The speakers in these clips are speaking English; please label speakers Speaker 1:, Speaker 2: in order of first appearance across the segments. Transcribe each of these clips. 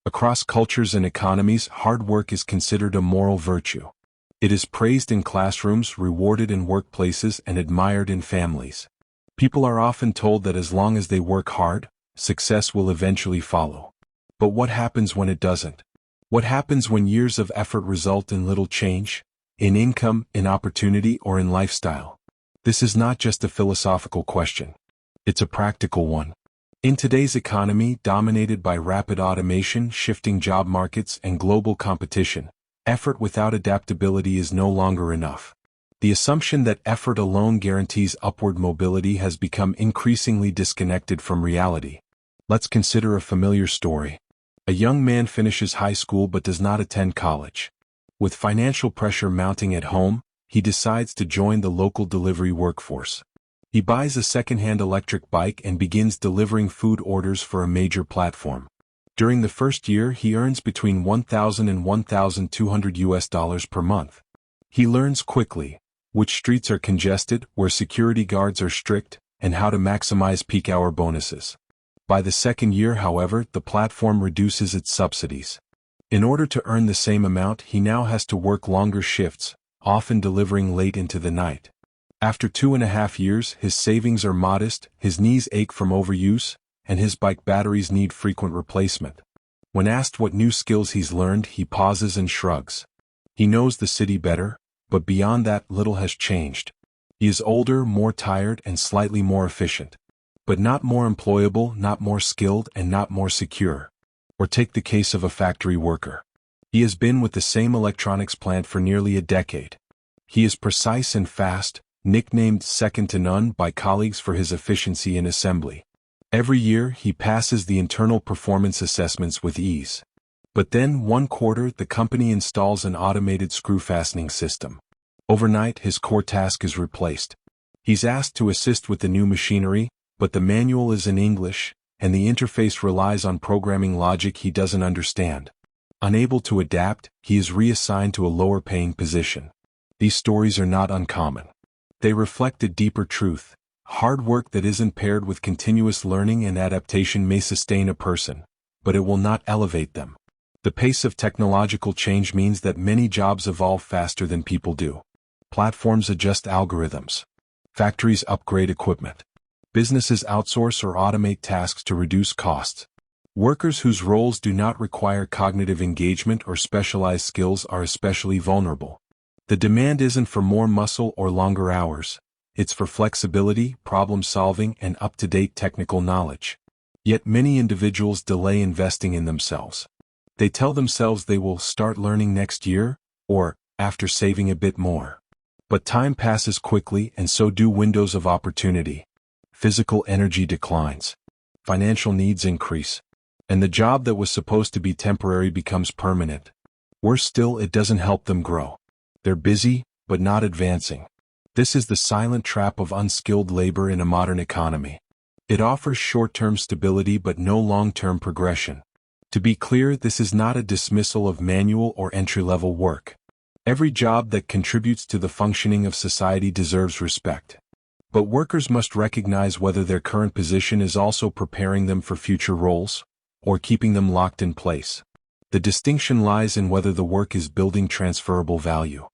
Speaker 1: Across cultures and economies, hard work is considered a moral virtue. It is praised in classrooms, rewarded in workplaces, and admired in families. People are often told that as long as they work hard, success will eventually follow. But what happens when it doesn't? What happens when years of effort result in little change? In income, in opportunity, or in lifestyle? This is not just a philosophical question. It's a practical one. In today's economy, dominated by rapid automation, shifting job markets, and global competition, effort without adaptability is no longer enough. The assumption that effort alone guarantees upward mobility has become increasingly disconnected from reality. Let's consider a familiar story. A young man finishes high school but does not attend college. With financial pressure mounting at home, he decides to join the local delivery workforce. He buys a second-hand electric bike and begins delivering food orders for a major platform. During the first year, he earns between $1,000 and $1,200 per month. He learns quickly which streets are congested, where security guards are strict, and how to maximize peak hour bonuses. By the second year, however, the platform reduces its subsidies. In order to earn the same amount, he now has to work longer shifts, often delivering late into the night. After 2.5 years, his savings are modest, his knees ache from overuse, and his bike batteries need frequent replacement. When asked what new skills he's learned, he pauses and shrugs. He knows the city better, but beyond that, little has changed. He is older, more tired, and slightly more efficient. But not more employable, not more skilled, and not more secure. Or take the case of a factory worker. He has been with the same electronics plant for nearly a decade. He is precise and fast, nicknamed second to none by colleagues for his efficiency in assembly. Every year, he passes the internal performance assessments with ease. But then, one quarter, the company installs an automated screw fastening system. Overnight, his core task is replaced. He's asked to assist with the new machinery, but the manual is in English, and the interface relies on programming logic he doesn't understand. Unable to adapt, he is reassigned to a lower-paying position. These stories are not uncommon. They reflect a deeper truth. Hard work that isn't paired with continuous learning and adaptation may sustain a person, but it will not elevate them. The pace of technological change means that many jobs evolve faster than people do. Platforms adjust algorithms. Factories upgrade equipment. Businesses outsource or automate tasks to reduce costs. Workers whose roles do not require cognitive engagement or specialized skills are especially vulnerable. The demand isn't for more muscle or longer hours. It's for flexibility, problem-solving, and up-to-date technical knowledge. Yet many individuals delay investing in themselves. They tell themselves they will start learning next year, or after saving a bit more. But time passes quickly, and so do windows of opportunity. Physical energy declines. Financial needs increase. And the job that was supposed to be temporary becomes permanent. Worse still, it doesn't help them grow. They're busy, but not advancing. This is the silent trap of unskilled labor in a modern economy. It offers short-term stability but no long-term progression. To be clear, this is not a dismissal of manual or entry-level work. Every job that contributes to the functioning of society deserves respect. But workers must recognize whether their current position is also preparing them for future roles, or keeping them locked in place. The distinction lies in whether the work is building transferable value.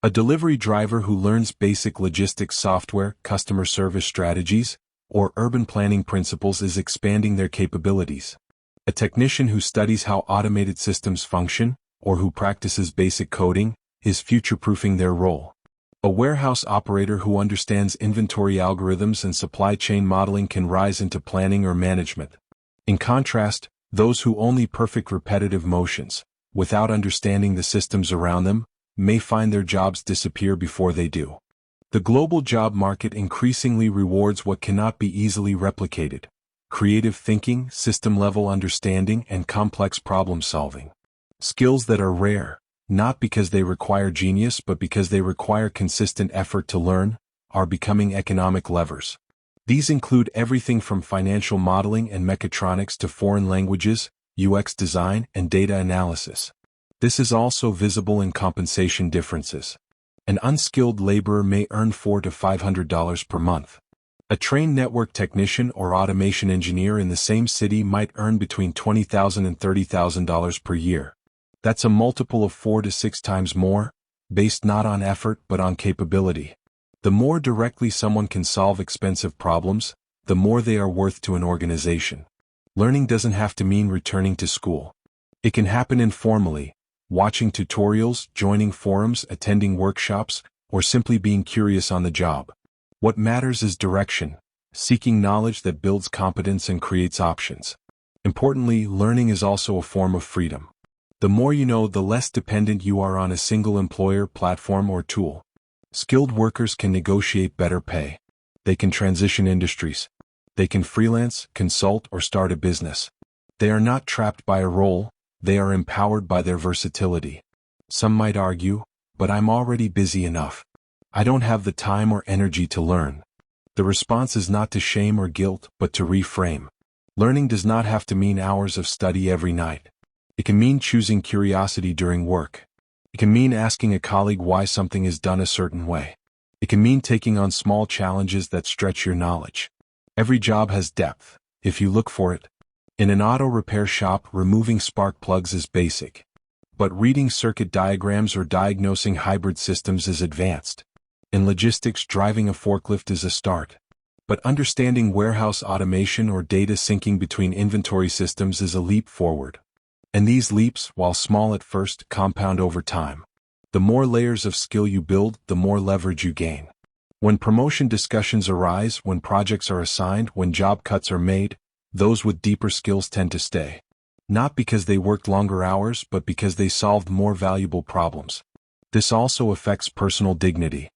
Speaker 1: A delivery driver who learns basic logistics software, customer service strategies, or urban planning principles is expanding their capabilities. A technician who studies how automated systems function, or who practices basic coding, is future-proofing their role. A warehouse operator who understands inventory algorithms and supply chain modeling can rise into planning or management. In contrast, those who only perfect repetitive motions, without understanding the systems around them, may find their jobs disappear before they do. The global job market increasingly rewards what cannot be easily replicated: creative thinking, system-level understanding, and complex problem-solving. Skills that are rare, not because they require genius but because they require consistent effort to learn, are becoming economic levers. These include everything from financial modeling and mechatronics to foreign languages, UX design, and data analysis. This is also visible in compensation differences. An unskilled laborer may earn $400 to $500 per month. A trained network technician or automation engineer in the same city might earn between $20,000 and $30,000 per year. That's a multiple of 4 to 6 times more, based not on effort but on capability. The more directly someone can solve expensive problems, the more they are worth to an organization. Learning doesn't have to mean returning to school. It can happen informally, watching tutorials, joining forums, attending workshops, or simply being curious on the job. What matters is direction, seeking knowledge that builds competence and creates options. Importantly, learning is also a form of freedom. The more you know, the less dependent you are on a single employer, platform, or tool. Skilled workers can negotiate better pay. They can transition industries. They can freelance, consult, or start a business. They are not trapped by a role, they are empowered by their versatility. Some might argue, but I'm already busy enough. I don't have the time or energy to learn. The response is not to shame or guilt, but to reframe. Learning does not have to mean hours of study every night. It can mean choosing curiosity during work. It can mean asking a colleague why something is done a certain way. It can mean taking on small challenges that stretch your knowledge. Every job has depth, if you look for it. In an auto repair shop, removing spark plugs is basic. But reading circuit diagrams or diagnosing hybrid systems is advanced. In logistics, driving a forklift is a start. But understanding warehouse automation or data syncing between inventory systems is a leap forward. And these leaps, while small at first, compound over time. The more layers of skill you build, the more leverage you gain. When promotion discussions arise, when projects are assigned, when job cuts are made, those with deeper skills tend to stay. Not because they worked longer hours, but because they solved more valuable problems. This also affects personal dignity.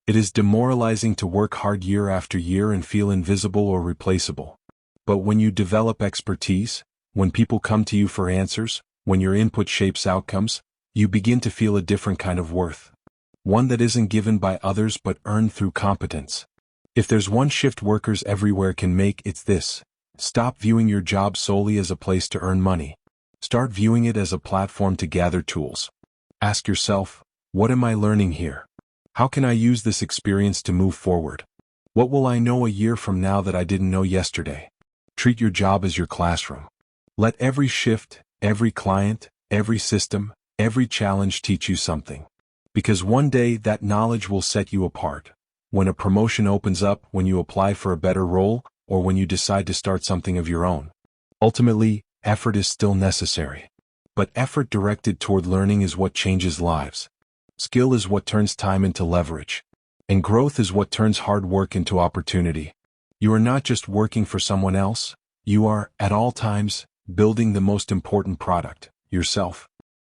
Speaker 1: It is demoralizing to work hard year after year and feel invisible or replaceable. But when you develop expertise, when people come to you for answers, when your input shapes outcomes, you begin to feel a different kind of worth. One that isn't given by others but earned through competence. If there's one shift workers everywhere can make, it's this. Stop viewing your job solely as a place to earn money. Start viewing it as a platform to gather tools. Ask yourself, what am I learning here? How can I use this experience to move forward? What will I know a year from now that I didn't know yesterday? Treat your job as your classroom. Let every shift, every client, every system, every challenge teach you something. Because one day that knowledge will set you apart. When a promotion opens up, when you apply for a better role, or when you decide to start something of your own. Ultimately, effort is still necessary. But effort directed toward learning is what changes lives. Skill is what turns time into leverage. And growth is what turns hard work into opportunity. You are not just working for someone else, you are, at all times, building the most important product, yourself.